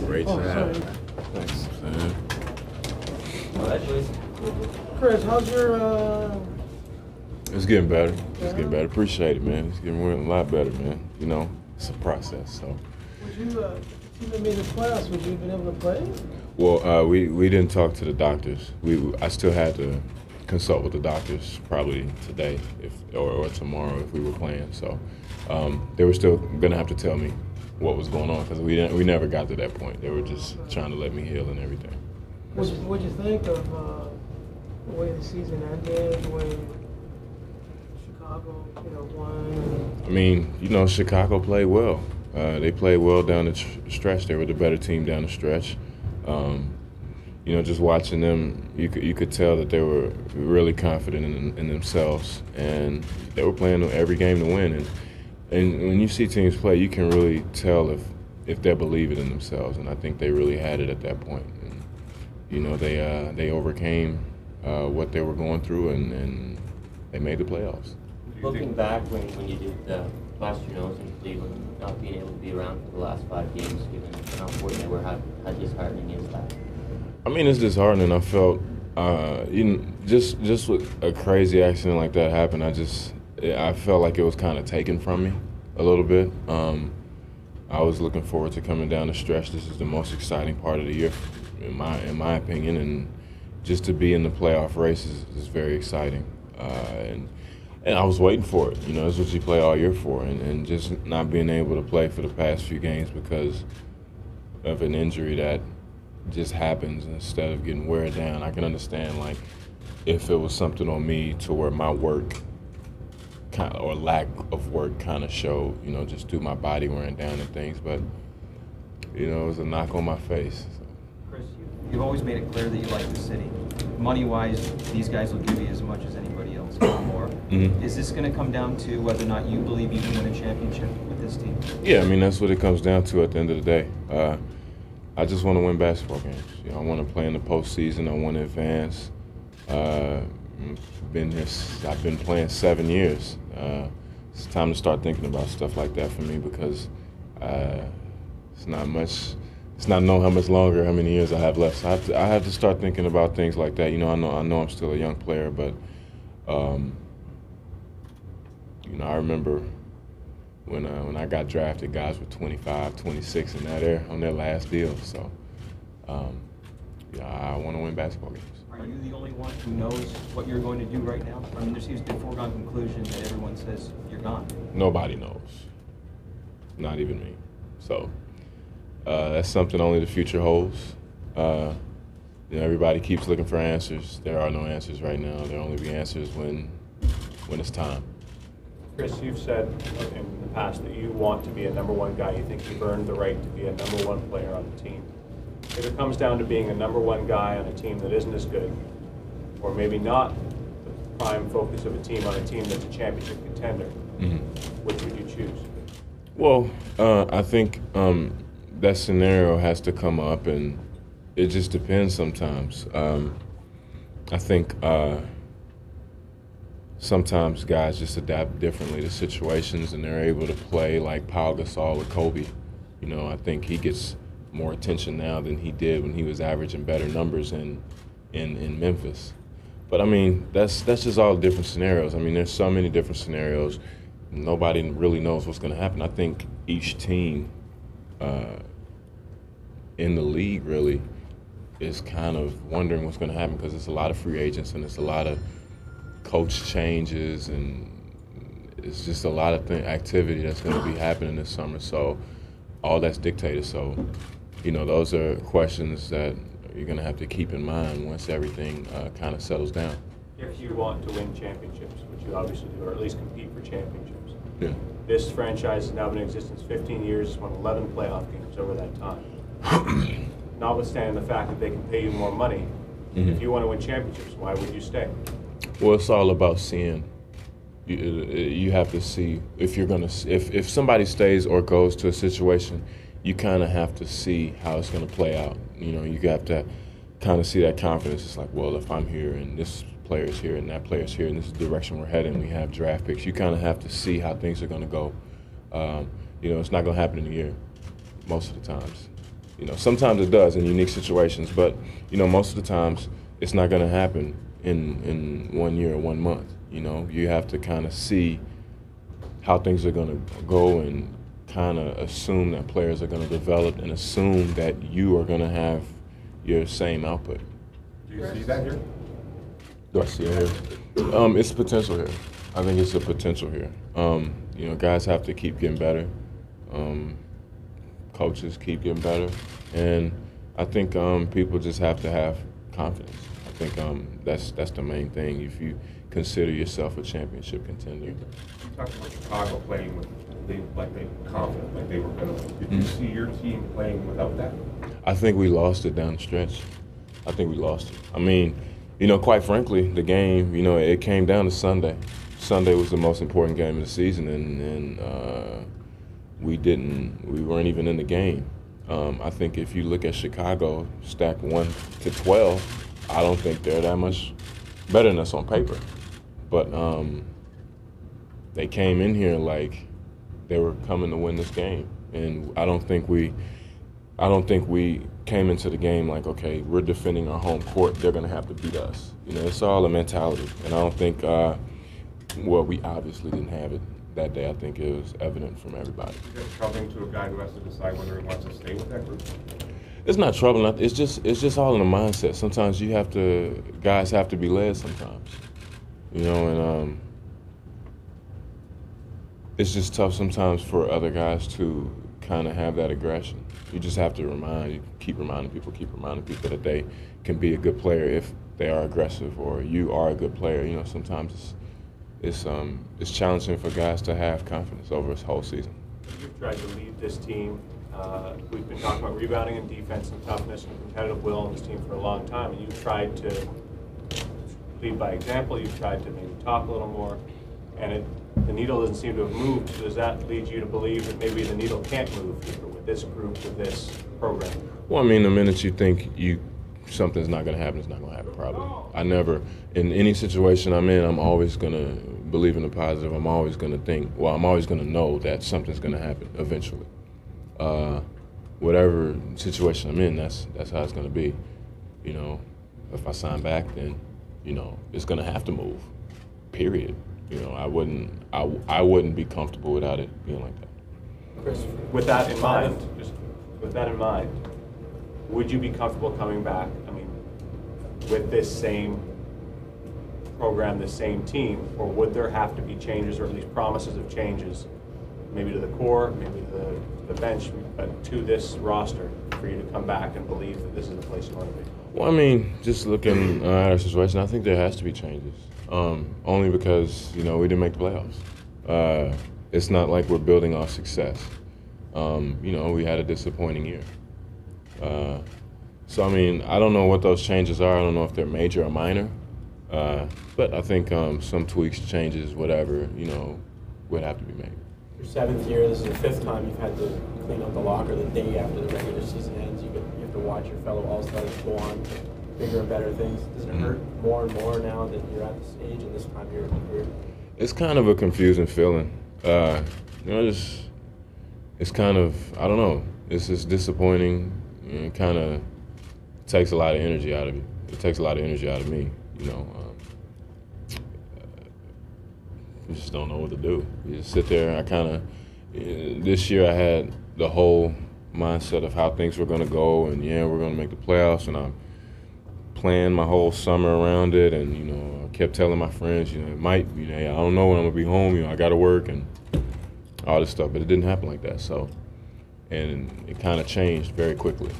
Great job. Thanks, man. Congratulations. Chris, how's your It's getting better. It's getting better. Appreciate it, man. It's getting a lot better, man. You know, it's a process. So. Would you, if you had made the playoffs, would you have been able to play? Well, we didn't talk to the doctors. I still had to consult with the doctors probably today or tomorrow if we were playing. So they were still gonna have to tell me what was going on because we never got to that point. They were just trying to let me heal and everything. What'd you think of the way the season ended, the way Chicago, won? I mean, Chicago played well. They played well down the stretch. They were the better team down the stretch. Just watching them, you could tell that they were really confident in themselves, and they were playing every game to win. And when you see teams play, you can really tell if they believe it in themselves, and I think they really had it at that point. And, they overcame what they were going through, and they made the playoffs. Looking back when you did the last year in Cleveland, not being able to be around for the last 5 games, given how important they were, how disheartening is that? I mean, it's disheartening. I felt, just with a crazy accident like that happen, I felt like it was kind of taken from me a little bit. I was looking forward to coming down the stretch. This is the most exciting part of the year, in my opinion, and just to be in the playoff race is very exciting. And I was waiting for it. That's what you play all year for, and just not being able to play for the past few games because of an injury that just happens instead of getting wear down. I can understand, like, if it was something on me to where my work or lack of work kind of showed, just through my body wearing down and things, but, it was a knock on my face. So. Chris, you've always made it clear that you like the city. Money-wise, these guys will give you as much as anybody else, or more. Mm-hmm. Is this going to come down to whether or not you believe you can win a championship with this team? Yeah, I mean, that's what it comes down to at the end of the day. I just want to win basketball games. I want to play in the postseason. I want to advance. I've been playing 7 years. It's time to start thinking about stuff like that for me because it's not much. It's not know how much longer, how many years I have left. So I have to start thinking about things like that. I know I'm still a young player, but I remember when I got drafted, guys were 25, 26 in that era on their last deal. So I want to win basketball games. Are you the only one who knows what you're going to do right now? I mean, there seems to be a foregone conclusion that everyone says you're gone. Nobody knows, not even me. So. That's something only the future holds. Everybody keeps looking for answers. There are no answers right now. There'll only be answers when it's time. Chris, you've said in the past that you want to be a number 1 guy. You think you've earned the right to be a number 1 player on the team. If it comes down to being a number 1 guy on a team that isn't as good, or maybe not the prime focus of a team on a team that's a championship contender, which would you choose? Well, I think that scenario has to come up, and it just depends sometimes. I think sometimes guys just adapt differently to situations, and they're able to play like Pau Gasol with Kobe. I think he gets more attention now than he did when he was averaging better numbers in Memphis. But I mean, that's just all different scenarios. I mean, there's so many different scenarios. Nobody really knows what's going to happen. I think each team in the league really is kind of wondering what's going to happen because it's a lot of free agents and it's a lot of coach changes and it's just a lot of activity that's going to be happening this summer. So all that's dictated. So, those are questions that you're going to have to keep in mind once everything kind of settles down. If you want to win championships, which you obviously do, or at least compete for championships. Yeah. This franchise has now been in existence 15 years, it's won 11 playoff games over that time. Notwithstanding the fact that they can pay you more money, if you want to win championships, why would you stay? Well, it's all about seeing. You have to see if you're gonna. If somebody stays or goes to a situation, you kind of have to see how it's gonna play out. You have to kind of see that confidence. It's like, well, if I'm here and this player's here and that player's here, and this is the direction we're heading. We have draft picks. You kind of have to see how things are going to go. It's not going to happen in a year most of the times. Sometimes it does in unique situations, but, most of the times it's not going to happen in 1 year or 1 month. You have to kind of see how things are going to go and kind of assume that players are going to develop and assume that you are going to have your same output. Do you see that here? Do I see it here? It's potential here. I think it's a potential here. Guys have to keep getting better. Coaches keep getting better. And I think people just have to have confidence. I think that's the main thing. If you consider yourself a championship contender. You talked about Chicago playing with they were confident, like they were going to. Did you see your team playing without that? I think we lost it down the stretch. I think we lost it. I mean, quite frankly, the game, it came down to Sunday. Sunday was the most important game of the season, and we weren't even in the game. I think if you look at Chicago, stacked 1 to 12, I don't think they're that much better than us on paper. But they came in here like they were coming to win this game, and I don't think we came into the game like, okay, we're defending our home court, they're going to have to beat us. It's all a mentality, and I don't think, we obviously didn't have it that day. I think it was evident from everybody. Is it troubling to a guy who has to decide whether he wants to stay with that group? It's not troubling. It's just all in the mindset. Sometimes guys have to be led sometimes, and it's just tough sometimes for other guys to kind of have that aggression. You just have to keep reminding people that they can be a good player if they are aggressive, or you are a good player. Sometimes it's challenging for guys to have confidence over this whole season. You've tried to lead this team. We've been talking about rebounding and defense and toughness and competitive will in this team for a long time, and you've tried to lead by example. You've tried to maybe talk a little more, and the needle doesn't seem to have moved. So does that lead you to believe that maybe the needle can't move here with this group, with this program? Well, I mean, the minute you think something's not going to happen, it's not going to happen, probably. I never, in any situation I'm in, I'm always going to believe in the positive. I'm always going to know that something's going to happen eventually. Whatever situation I'm in, that's how it's going to be. If I sign back, then, it's going to have to move, period. I wouldn't be comfortable without it being like that. Chris, with that in mind, would you be comfortable coming back, with this same program, this same team, or would there have to be changes, or at least promises of changes, maybe to the core, maybe to the bench, but to this roster, for you to come back and believe that this is the place you want to be? Well, just looking at our situation, I think there has to be changes. Only because, we didn't make the playoffs. It's not like we're building off success. We had a disappointing year. So, I don't know what those changes are. I don't know if they're major or minor. But I think some tweaks, changes, whatever, would have to be made. Your 7th year, this is the 5th time you've had to clean up the locker the day after the regular season ends. You have to watch your fellow All-Stars go on to bigger and better things. Does it hurt more and more now that you're at this age and this time of your career? It's kind of a confusing feeling. It's kind of, I don't know, it's just disappointing. It kind of takes a lot of energy out of you. It takes a lot of energy out of me, You just don't know what to do. You just sit there. This year I had the whole mindset of how things were going to go, and we're going to make the playoffs, and I'm planned my whole summer around it, and I kept telling my friends, it might, I don't know when I'm going to be home, I got to work and all this stuff, but it didn't happen like that. So, and it kind of changed very quickly.